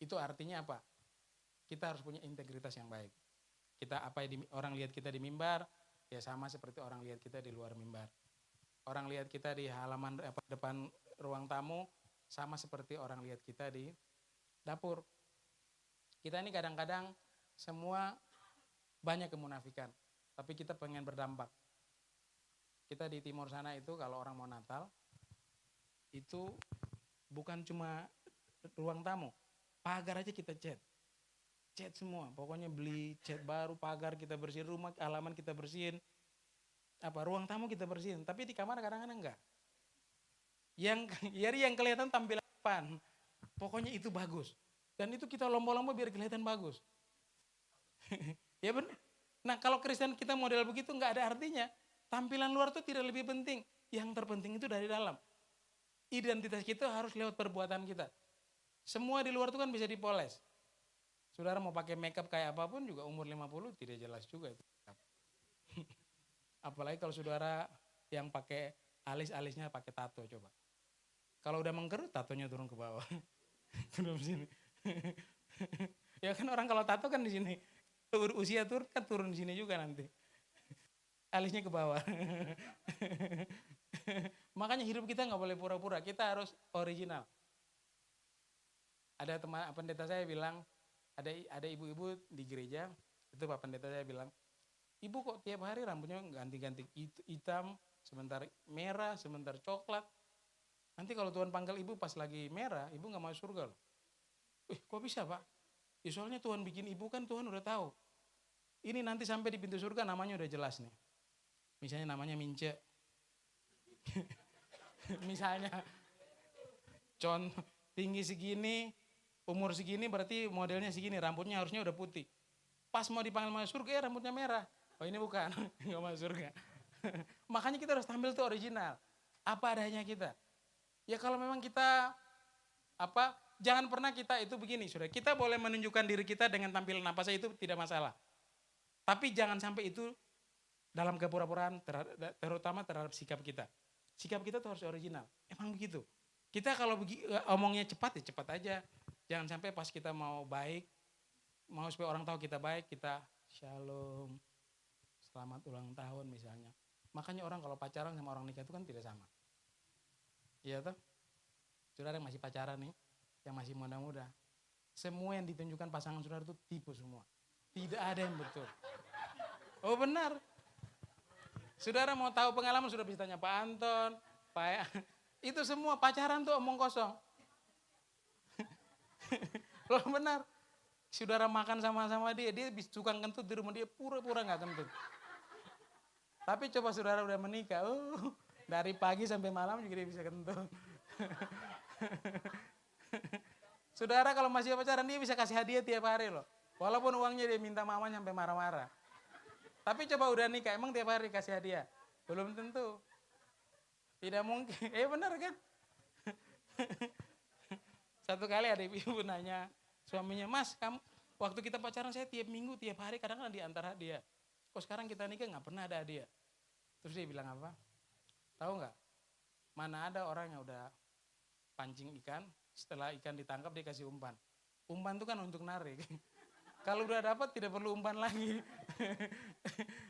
Itu artinya apa? Kita harus punya integritas yang baik. Kita orang lihat kita di mimbar, ya sama seperti orang lihat kita di luar mimbar. Orang lihat kita di halaman depan ruang tamu, sama seperti orang lihat kita di dapur. Kita ini kadang-kadang semua banyak kemunafikan, tapi kita pengen berdampak. Kita di timur sana itu kalau orang mau Natal, itu bukan cuma ruang tamu, pagar aja kita cat semua, pokoknya beli cat baru, pagar kita bersihin, rumah halaman kita bersihin, ruang tamu kita bersihin, tapi di kamar kadang-kadang enggak. Yang kelihatan tampilan depan, pokoknya itu bagus, dan itu kita lomba-lomba biar kelihatan bagus. Ya benar. Nah kalau Kristen kita model begitu nggak ada artinya. Tampilan luar itu tidak lebih penting. Yang terpenting itu dari dalam. Identitas kita harus lewat perbuatan kita. Semua di luar itu kan bisa dipoles. Saudara mau pakai makeup kayak apapun juga umur 50 tidak jelas juga itu. Apalagi kalau saudara yang pakai alis-alisnya pakai tato coba. Kalau udah mengkerut tatonya turun ke bawah. Turun sini. Ya kan orang kalau tato kan di sini. Usia turun kan turun di sini juga nanti. Alisnya ke bawah. Makanya hidup kita nggak boleh pura-pura, kita harus original. Ada teman pendeta saya bilang, ada ibu-ibu di gereja, itu Pak Pendeta saya bilang, ibu kok tiap hari rambutnya ganti-ganti hitam, sebentar merah, sebentar coklat. Nanti kalau Tuhan panggil ibu pas lagi merah, ibu nggak masuk surga loh. Kok bisa Pak? Ya soalnya Tuhan bikin ibu kan Tuhan udah tahu. Ini nanti sampai di pintu surga namanya udah jelas nih. Misalnya namanya Mince. Misalnya contoh tinggi segini, umur segini berarti modelnya segini, rambutnya harusnya udah putih. Pas mau dipanggil masuk surga rambutnya merah. Oh ini bukan, nggak masuk surga. Makanya kita harus tampil tuh original. Apa adanya kita. Ya kalau memang kita jangan pernah kita itu begini, Saudara. Kita boleh menunjukkan diri kita dengan tampilan apa saja itu tidak masalah. Tapi jangan sampai itu dalam kepura-puraan, terutama terhadap sikap kita. Sikap kita tuh harus original. Emang begitu. Kita kalau omongnya cepat ya cepat aja. Jangan sampai pas kita mau baik, mau supaya orang tahu kita baik, kita shalom, selamat ulang tahun misalnya. Makanya orang kalau pacaran sama orang nikah itu kan tidak sama. Iya toh? Saudara yang masih pacaran nih, yang masih muda-muda. Semua yang ditunjukkan pasangan saudara itu tipu semua. Tidak ada yang betul. Oh benar. Saudara mau tahu pengalaman sudah bisa tanya Pak Anton, Pak itu semua pacaran tuh omong kosong. Loh benar. Saudara makan sama-sama dia suka kentut di rumah dia pura-pura nggak kentut. Tapi coba saudara udah menikah, dari pagi sampai malam juga dia bisa kentut. Saudara kalau masih pacaran dia bisa kasih hadiah tiap hari loh. Walaupun uangnya dia minta mamanya sampai marah-marah. Tapi coba udah nikah, emang tiap hari kasih hadiah? Belum tentu. Tidak mungkin. Benar kan? Satu kali ada ibu nanya suaminya, Mas, kamu waktu kita pacaran saya tiap minggu, tiap hari kadang-kadang diantar hadiah. Kok sekarang kita nikah nggak pernah ada hadiah? Terus dia bilang apa? Tahu nggak? Mana ada orang yang udah pancing ikan, setelah ikan ditangkap dia kasih umpan. Umpan itu kan untuk narik. Kalau udah dapat tidak perlu umpan lagi.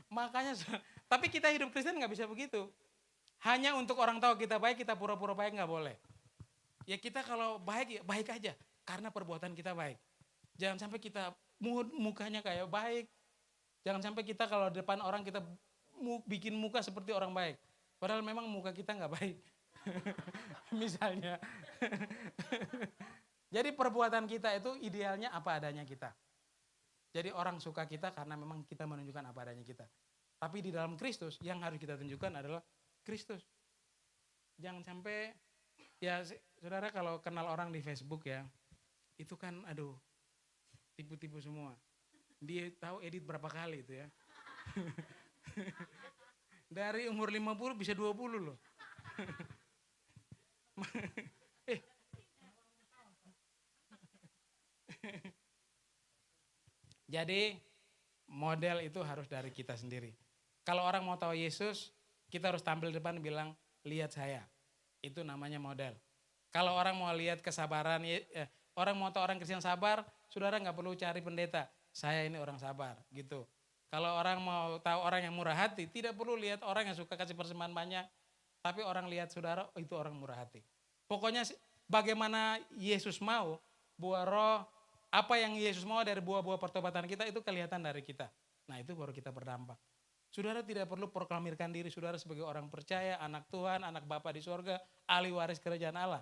Makanya, tapi kita hidup Kristen nggak bisa begitu. Hanya untuk orang tahu kita baik, kita pura-pura baik nggak boleh. Ya kita kalau baik ya baik aja, karena perbuatan kita baik. Jangan sampai kita mukanya kayak baik. Jangan sampai kita kalau depan orang kita bikin muka seperti orang baik. Padahal memang muka kita nggak baik. Misalnya. Jadi perbuatan kita itu idealnya apa adanya kita. Jadi orang suka kita karena memang kita menunjukkan apa adanya kita. Tapi di dalam Kristus yang harus kita tunjukkan adalah Kristus. Jangan sampai, ya saudara kalau kenal orang di Facebook ya, itu kan aduh tipu-tipu semua. Dia tahu edit berapa kali itu ya. Dari umur 50 bisa 20 loh. Jadi model itu harus dari kita sendiri. Kalau orang mau tahu Yesus, kita harus tampil depan bilang, lihat saya. Itu namanya model. Kalau orang mau lihat kesabaran, orang mau tahu orang Kristen sabar, saudara nggak perlu cari pendeta. Saya ini orang sabar, gitu. Kalau orang mau tahu orang yang murah hati, tidak perlu lihat orang yang suka kasih persembahan banyak, tapi orang lihat saudara, itu orang murah hati. Pokoknya bagaimana Yesus mau, buah roh, apa yang Yesus mau dari buah-buah pertobatan kita itu kelihatan dari kita. Nah itu baru kita berdampak. Saudara tidak perlu proklamirkan diri saudara sebagai orang percaya, anak Tuhan, anak Bapa di sorga, ahli waris kerajaan Allah.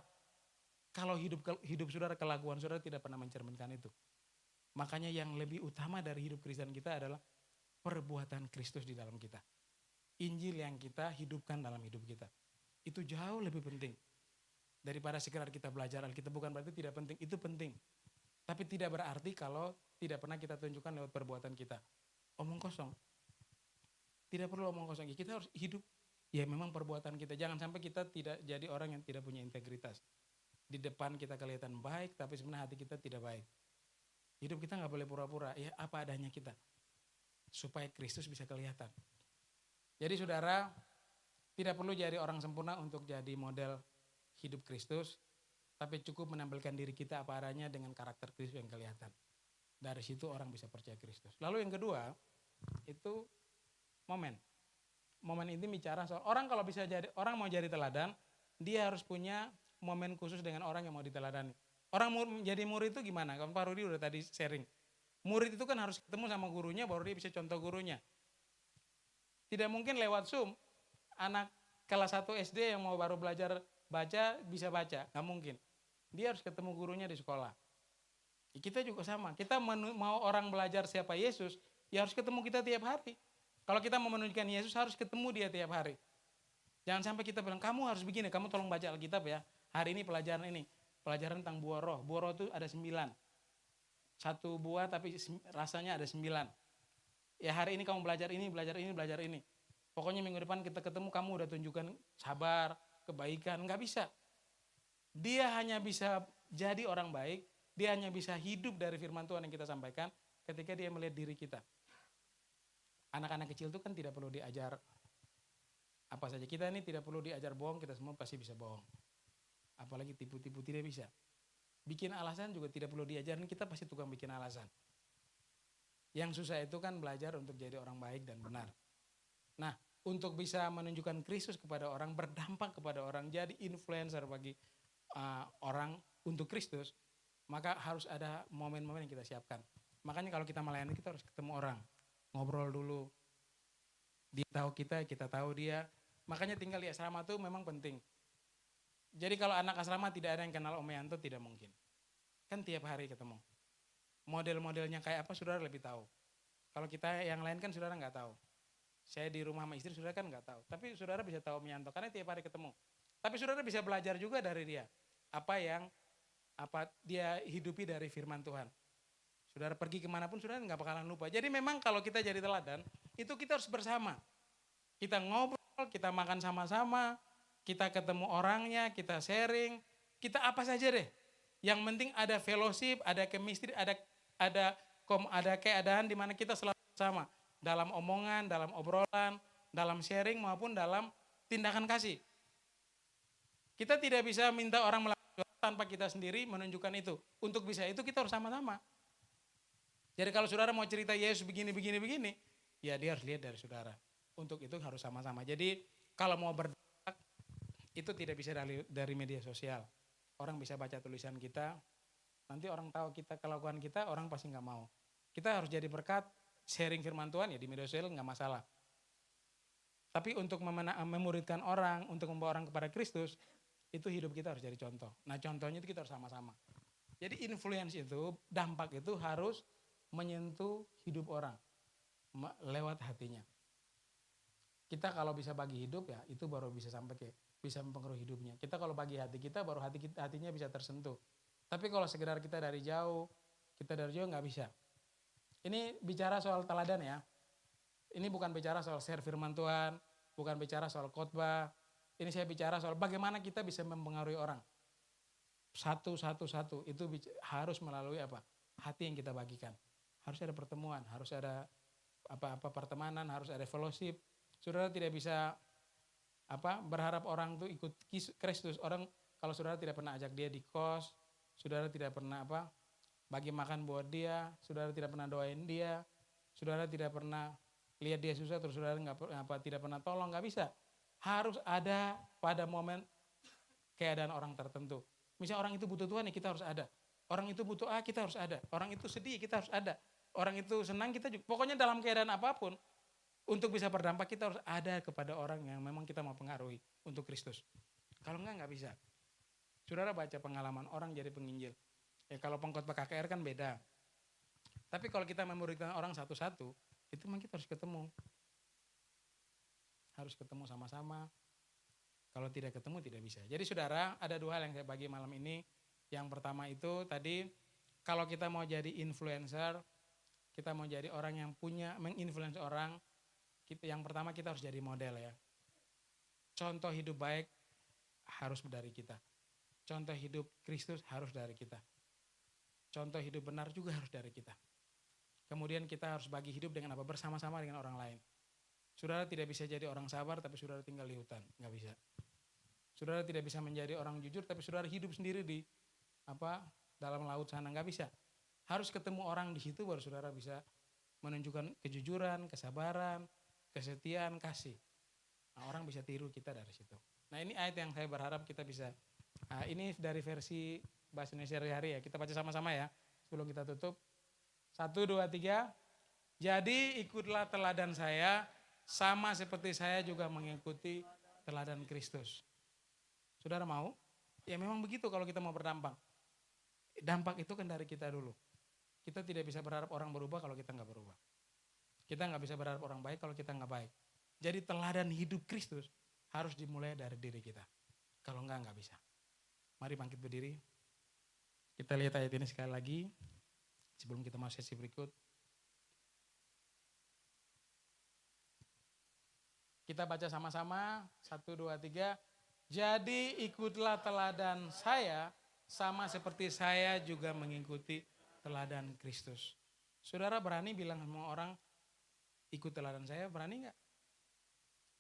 Kalau hidup saudara, kelakuan saudara tidak pernah mencerminkan itu. Makanya yang lebih utama dari hidup Kristen kita adalah perbuatan Kristus di dalam kita. Injil yang kita hidupkan dalam hidup kita. Itu jauh lebih penting. Daripada sekedar kita belajar Alkitab, bukan berarti tidak penting, itu penting. Tapi tidak berarti kalau tidak pernah kita tunjukkan lewat perbuatan kita. Omong kosong. Tidak perlu omong kosong, kita harus hidup. Ya memang perbuatan kita, jangan sampai kita tidak jadi orang yang tidak punya integritas. Di depan kita kelihatan baik, tapi sebenarnya hati kita tidak baik. Hidup kita nggak boleh pura-pura, ya apa adanya kita. Supaya Kristus bisa kelihatan. Jadi saudara, tidak perlu jadi orang sempurna untuk jadi model hidup Kristus, tapi cukup menampilkan diri kita apa adanya dengan karakter Kristus yang kelihatan. Dari situ orang bisa percaya Kristus. Lalu yang kedua, itu momen. Momen ini bicara soal orang kalau bisa jadi, orang mau jadi teladan, dia harus punya momen khusus dengan orang yang mau diteladani. Orang jadi murid itu gimana? Kan Pak Rudi udah tadi sharing. Murid itu kan harus ketemu sama gurunya, baru dia bisa contoh gurunya. Tidak mungkin lewat Zoom, anak kelas 1 SD yang mau baru belajar baca, bisa baca, nggak mungkin. Dia harus ketemu gurunya di sekolah. Kita juga sama, kita mau orang belajar siapa Yesus, ya harus ketemu kita tiap hari. Kalau kita mau menunjukkan Yesus, harus ketemu dia tiap hari. Jangan sampai kita bilang, kamu harus begini, kamu tolong baca Alkitab ya. Hari ini, pelajaran tentang buah roh. Buah roh itu ada 9. Satu buah tapi rasanya ada 9. Ya hari ini kamu belajar ini, belajar ini, belajar ini. Pokoknya minggu depan kita ketemu, kamu udah tunjukkan sabar, kebaikan, nggak bisa. Dia hanya bisa jadi orang baik, dia hanya bisa hidup dari firman Tuhan yang kita sampaikan ketika dia melihat diri kita. Anak-anak kecil itu kan tidak perlu diajar apa saja. Kita ini tidak perlu diajar bohong, kita semua pasti bisa bohong. Apalagi tipu-tipu tidak bisa. Bikin alasan juga tidak perlu diajarin, kita pasti tukang bikin alasan. Yang susah itu kan belajar untuk jadi orang baik dan benar. Nah, untuk bisa menunjukkan Kristus kepada orang, berdampak kepada orang, jadi influencer bagi orang untuk Kristus, maka harus ada momen-momen yang kita siapkan. Makanya kalau kita melayani, kita harus ketemu orang, ngobrol dulu. Dia tahu kita tahu dia. Makanya tinggal di asrama itu memang penting. Jadi kalau anak asrama tidak ada yang kenal Om Yanto, tidak mungkin. Kan tiap hari ketemu. Model-modelnya kayak apa, saudara lebih tahu. Kalau kita yang lain kan saudara nggak tahu. Saya di rumah sama istri, saudara kan nggak tahu. Tapi saudara bisa tahu Om Yanto, karena tiap hari ketemu. Tapi saudara bisa belajar juga dari dia. Apa dia hidupi dari firman Tuhan. Saudara pergi kemanapun, saudara nggak bakalan lupa. Jadi memang kalau kita jadi teladan, itu kita harus bersama. Kita ngobrol, kita makan sama-sama, kita ketemu orangnya, kita sharing, kita apa saja deh. Yang penting ada fellowship, ada chemistry, ada keadaan di mana kita selalu sama dalam omongan, dalam obrolan, dalam sharing maupun dalam tindakan kasih. Kita tidak bisa minta orang melakukan tanpa kita sendiri menunjukkan itu. Untuk bisa itu kita harus sama-sama. Jadi kalau saudara mau cerita Yesus begini, ya dia harus lihat dari saudara. Untuk itu harus sama-sama. Jadi kalau mau berdampak, itu tidak bisa dari media sosial. Orang bisa baca tulisan kita, nanti orang tahu kita, kelakuan kita, orang pasti nggak mau. Kita harus jadi berkat, sharing firman Tuhan ya di media sosial nggak masalah. Tapi untuk memuridkan orang, untuk membawa orang kepada Kristus, itu hidup kita harus jadi contoh. Nah contohnya itu kita harus sama-sama. Jadi influence itu, dampak itu harus menyentuh hidup orang lewat hatinya. Kita kalau bisa bagi hidup ya itu baru bisa sampai bisa mempengaruhi hidupnya. Kita kalau bagi hati kita baru hatinya bisa tersentuh. Tapi kalau sekedar kita dari jauh nggak bisa. Ini bicara soal teladan ya. Ini bukan bicara soal share firman Tuhan, bukan bicara soal khotbah. Ini saya bicara soal bagaimana kita bisa mempengaruhi orang. Satu itu harus melalui apa? Hati yang kita bagikan. Harus ada pertemuan, harus ada pertemanan, harus ada fellowship. Saudara tidak bisa berharap orang itu ikut Kristus. Orang kalau saudara tidak pernah ajak dia di kos, saudara tidak pernah bagi makan buat dia, saudara tidak pernah doain dia, saudara tidak pernah lihat dia susah terus saudara tidak pernah tolong, nggak bisa. Harus ada pada momen keadaan orang tertentu. Misalnya orang itu butuh Tuhan ya kita harus ada. Orang itu butuh kita harus ada. Orang itu sedih kita harus ada. Orang itu senang kita juga. Pokoknya dalam keadaan apapun, untuk bisa berdampak kita harus ada kepada orang yang memang kita mau pengaruhi untuk Kristus. Kalau nggak bisa. Saudara baca pengalaman orang jadi penginjil. Ya kalau pengkhotbah KKR kan beda. Tapi kalau kita memuridkan orang satu-satu, itu memang kita harus ketemu. Harus ketemu sama-sama. Kalau tidak ketemu tidak bisa. Jadi saudara, ada dua hal yang saya bagi malam ini. Yang pertama itu tadi, kalau kita mau jadi influencer, kita mau jadi orang yang menginfluence orang, yang pertama kita harus jadi model ya. Contoh hidup baik harus dari kita. Contoh hidup Kristus harus dari kita. Contoh hidup benar juga harus dari kita. Kemudian kita harus bagi hidup dengan bersama-sama dengan orang lain. Saudara tidak bisa jadi orang sabar tapi saudara tinggal di hutan, nggak bisa. Saudara tidak bisa menjadi orang jujur tapi saudara hidup sendiri di dalam laut sana, nggak bisa. Harus ketemu orang di situ baru saudara bisa menunjukkan kejujuran, kesabaran, kesetiaan, kasih. Nah, orang bisa tiru kita dari situ. Nah ini ayat yang saya berharap kita bisa. Ini dari versi bahasa Indonesia hari-hari ya. Kita baca sama-sama ya sebelum kita tutup. 1, 2, 3. Jadi ikutlah teladan saya, sama seperti saya juga mengikuti teladan Kristus. Saudara mau? Ya memang begitu kalau kita mau berdampak. Dampak itu kan dari kita dulu. Kita tidak bisa berharap orang berubah kalau kita nggak berubah. Kita nggak bisa berharap orang baik kalau kita nggak baik. Jadi teladan hidup Kristus harus dimulai dari diri kita. Kalau nggak bisa. Mari bangkit berdiri. Kita lihat ayat ini sekali lagi. Sebelum kita masuk sesi berikut. Kita baca sama-sama. 1, 2, 3. Jadi ikutlah teladan saya, sama seperti saya juga mengikuti teladan Kristus. Saudara berani bilang sama orang, ikut teladan saya, berani nggak?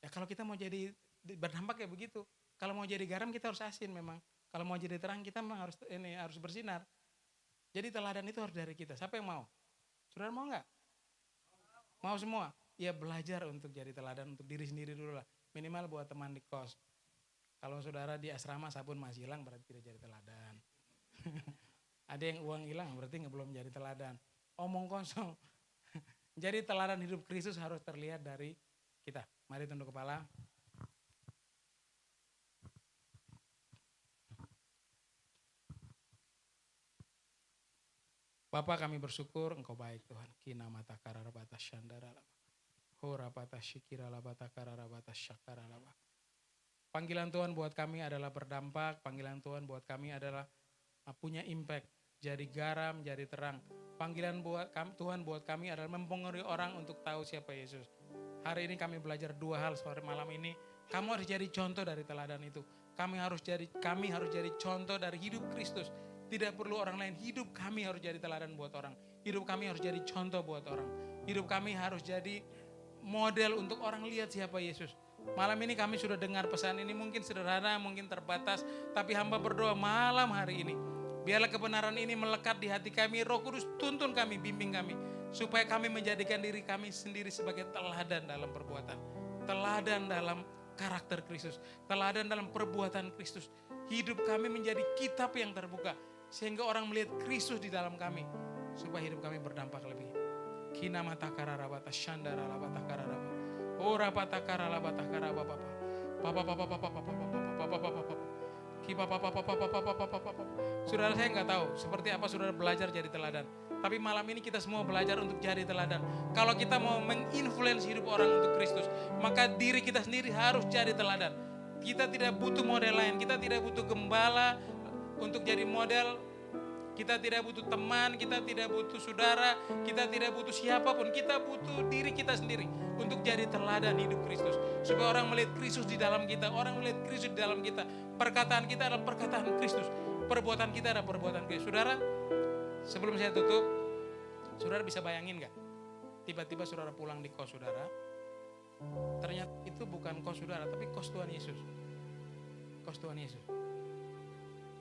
Ya kalau kita mau jadi berdampak ya begitu. Kalau mau jadi garam kita harus asin memang. Kalau mau jadi terang kita memang harus bersinar. Jadi teladan itu harus dari kita. Siapa yang mau? Saudara mau nggak? Mau semua. ya belajar untuk jadi teladan untuk diri sendiri dulu lah. Minimal buat teman di kos. Kalau saudara di asrama sabun masih hilang berarti tidak jadi teladan. Ada yang uang hilang berarti belum jadi teladan. Omong kosong. Jadi teladan hidup Kristus harus terlihat dari kita. Mari tunduk kepala. Bapa, kami bersyukur Engkau baik Tuhan. Kina mata karara batas syandara laba. Hora batas syikira laba takarara batas syakara laba. Panggilan Tuhan buat kami adalah berdampak. Panggilan Tuhan buat kami adalah punya impact. Jadi garam, jadi terang. Panggilan buat kami, Tuhan buat kami adalah mempengaruhi orang untuk tahu siapa Yesus. Hari ini kami belajar 2 hal sore malam ini. Kamu harus jadi contoh dari teladan itu. Kami harus jadi contoh dari hidup Kristus. Tidak perlu orang lain, hidup kami harus jadi teladan buat orang. Hidup kami harus jadi contoh buat orang. Hidup kami harus jadi model untuk orang lihat siapa Yesus. Malam ini kami sudah dengar pesan ini, mungkin sederhana, mungkin terbatas. Tapi hamba berdoa malam hari ini, biarlah kebenaran ini melekat di hati kami. Roh Kudus tuntun kami, bimbing kami. Supaya kami menjadikan diri kami sendiri sebagai teladan dalam perbuatan. Teladan dalam karakter Kristus. Teladan dalam perbuatan Kristus. Hidup kami menjadi kitab yang terbuka. Sehingga orang melihat Kristus di dalam kami. Supaya hidup kami berdampak lebih. Kina mata karara bata syandara labata karara. Ora bata karara labata karara bapa. Papa papa papa papa papa papa papa. Ki papa papa papa papa papa. Saudara, saya enggak tahu seperti apa saudara belajar jadi teladan. Tapi malam ini kita semua belajar untuk jadi teladan. Kalau kita mau menginfluence hidup orang untuk Kristus, maka diri kita sendiri harus jadi teladan. Kita tidak butuh model lain, kita tidak butuh gembala untuk jadi model, kita tidak butuh teman, kita tidak butuh saudara, kita tidak butuh siapapun, kita butuh diri kita sendiri untuk jadi teladan hidup Kristus. Supaya orang melihat Kristus di dalam kita, orang melihat Kristus di dalam kita. Perkataan kita adalah perkataan Kristus, perbuatan kita adalah perbuatan Kristus. Saudara, sebelum saya tutup, saudara bisa bayangin gak? Tiba-tiba saudara pulang di kos saudara, ternyata itu bukan kos saudara, tapi kos Tuhan Yesus. Kos Tuhan Yesus.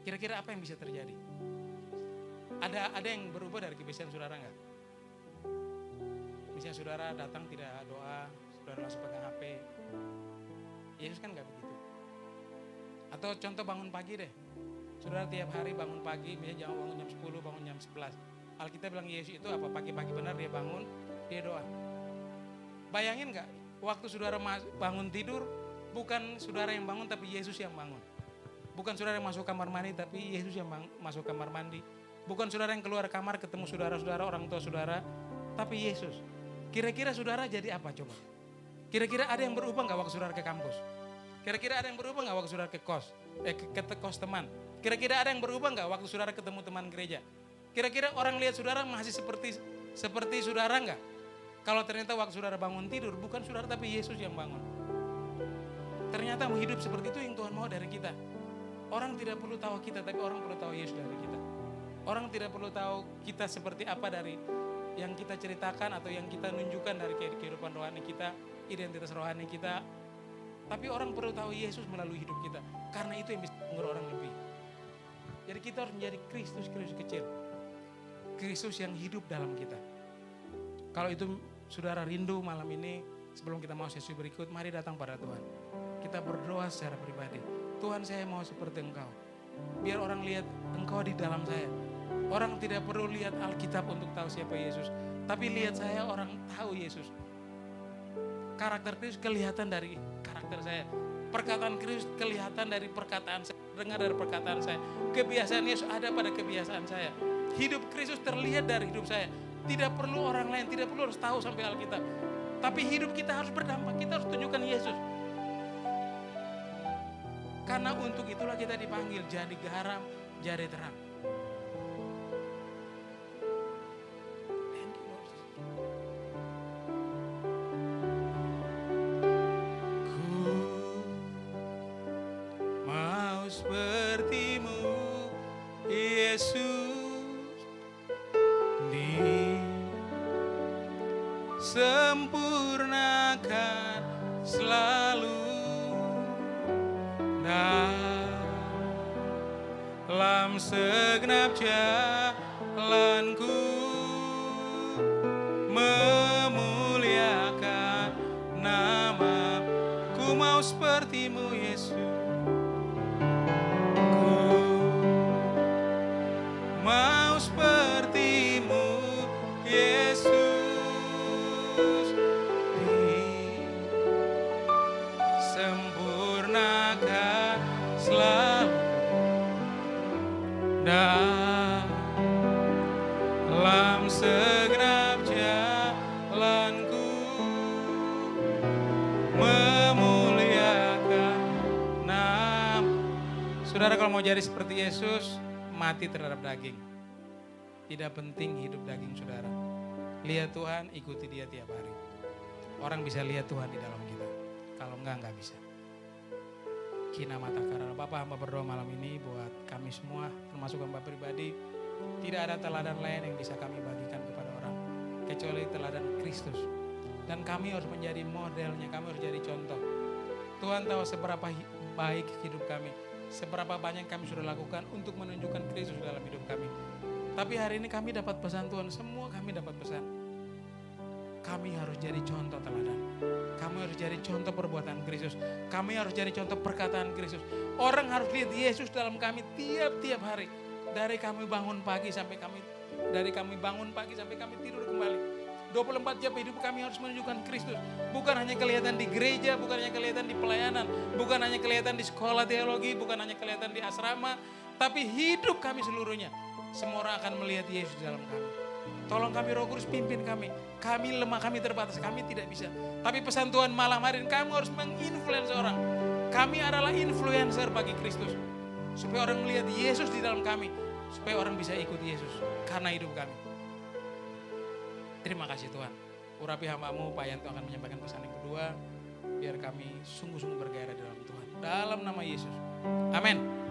Kira-kira apa yang bisa terjadi? Ada yang berubah dari kebiasaan saudara enggak? Misalnya saudara datang tidak doa, saudara langsung pegang HP. Yesus kan enggak begitu. Atau contoh bangun pagi deh. Saudara tiap hari bangun pagi, misalnya jangan bangun jam 10, bangun jam 11. Alkitab bilang Yesus itu apa? Pagi-pagi benar dia bangun, dia doa. Bayangin enggak? Waktu saudara bangun tidur, bukan saudara yang bangun tapi Yesus yang bangun. Bukan saudara yang masuk kamar mandi tapi Yesus yang masuk kamar mandi. Bukan saudara yang keluar kamar ketemu saudara-saudara, orang tua saudara, tapi Yesus. Kira-kira saudara jadi apa coba? Kira-kira ada yang berubah gak waktu saudara ke kampus? Kira-kira ada yang berubah gak waktu saudara ke kos? Ke kos teman? Kira-kira ada yang berubah gak waktu saudara ketemu teman gereja? Kira-kira orang lihat saudara masih seperti saudara gak? Kalau ternyata waktu saudara bangun tidur bukan saudara tapi Yesus yang bangun. Ternyata mau hidup seperti itu yang Tuhan mau dari kita. Orang tidak perlu tahu kita, tapi orang perlu tahu Yesus dari kita. Orang tidak perlu tahu kita seperti apa dari yang kita ceritakan atau yang kita nunjukkan dari kehidupan rohani kita, identitas rohani kita. Tapi orang perlu tahu Yesus melalui hidup kita. Karena itu yang bisa mengubah orang lebih. Jadi kita harus menjadi Kristus kecil. Kristus yang hidup dalam kita. Kalau itu saudara rindu malam ini, sebelum kita mau sesi berikut, mari datang pada Tuhan. Kita berdoa secara pribadi. Tuhan, saya mau seperti Engkau. Biar orang lihat Engkau di dalam saya. Orang tidak perlu lihat Alkitab untuk tahu siapa Yesus. Tapi lihat saya, orang tahu Yesus. Karakter Kristus kelihatan dari karakter saya. Perkataan Kristus kelihatan dari perkataan saya. Dengar dari perkataan saya. Kebiasaan Yesus ada pada kebiasaan saya. Hidup Kristus terlihat dari hidup saya. Tidak perlu orang lain, tidak perlu harus tahu sampai Alkitab. Tapi hidup kita harus berdampak, kita harus tunjukkan Yesus. Karena untuk itulah kita dipanggil jadi garam, jadi terang. Ku mau seperti-Mu, Yesus, disempurnakan selalu. Dalam segenap jalanku memuliakan dalam segenap jalanku memuliakan nama. Saudara, kalau mau jadi seperti Yesus, mati terhadap daging. Tidak penting hidup daging saudara. Lihat Tuhan, ikuti dia tiap hari. Orang bisa lihat Tuhan di dalam kita. Kalau enggak bisa. Kina mata karena Bapak, hamba berdoa malam ini buat kami semua, termasuk hamba pribadi. Tidak ada teladan lain yang bisa kami bagikan kepada orang kecuali teladan Kristus. Dan kami harus menjadi modelnya, kami harus jadi contoh. Tuhan tahu seberapa baik hidup kami, seberapa banyak kami sudah lakukan untuk menunjukkan Kristus dalam hidup kami. Tapi hari ini kami dapat pesan Tuhan, semua kami dapat pesan. Kami harus jadi contoh teladan. Kami harus jadi contoh perbuatan Kristus. Kami harus jadi contoh perkataan Kristus. Orang harus lihat Yesus dalam kami tiap-tiap hari. Dari kami bangun pagi sampai kami tidur kembali. 24 jam hidup kami harus menunjukkan Kristus. Bukan hanya kelihatan di gereja, bukan hanya kelihatan di pelayanan, bukan hanya kelihatan di sekolah teologi, bukan hanya kelihatan di asrama, tapi hidup kami seluruhnya. Semua orang akan melihat Yesus dalam kami. Tolong kami Roh Kudus, pimpin kami. Kami lemah, kami terbatas, kami tidak bisa. Tapi pesan Tuhan malam hari ini, kamu harus menginfluence orang. Kami adalah influencer bagi Kristus. Supaya orang melihat Yesus di dalam kami. Supaya orang bisa ikut Yesus karena hidup kami. Terima kasih Tuhan. Urapi hamba-Mu, Pak Yanto akan menyampaikan pesan yang kedua. Biar kami sungguh-sungguh bergairah dalam Tuhan. Dalam nama Yesus. Amin.